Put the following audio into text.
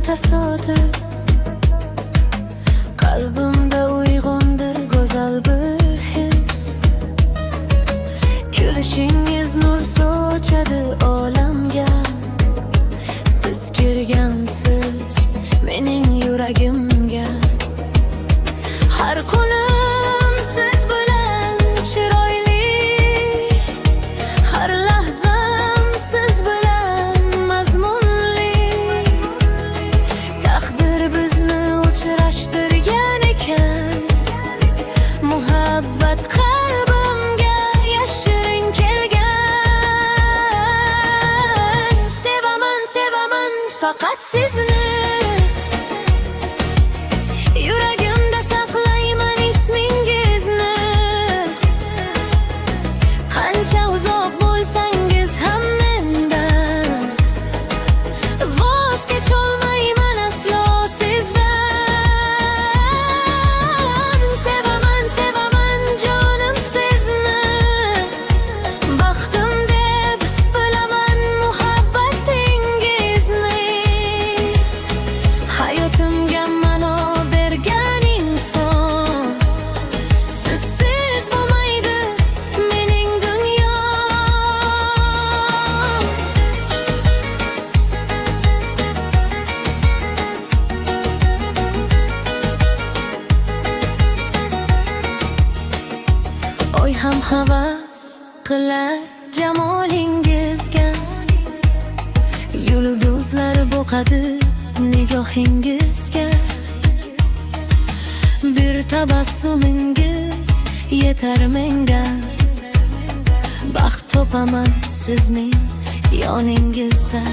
tasodif, qalbimda uyg'ondi go'zal bir his. Kulishingiz nur sochadi olamga, siz kirgansiz mening yuragimga. Har kunim siz bilan chiroyli, har lahzam siz bilan mazmunli. Taqdir bizni uchrashtirgan ekan, muhabbat qalbimga yashirin kelgan. Sevaman, sevaman faqat sizni, yuragimda saqlayman ismingizni. Qancha uzoq bo'lsangiz ham mendan, voz kecholmayman aslo sizdan. Sevaman, sevaman jonim sizni, baxtim deb bilaman muhabbatingizni. Hayotimga ma'no bergan inson, sizsiz bo'lmaydi mening dunyom. Oy ham havas qilar jamolingizga, yulduzlar boqadi nigohingizga. Bir tabassumingiz yetar menga, baxt topaman sizning yoningizda.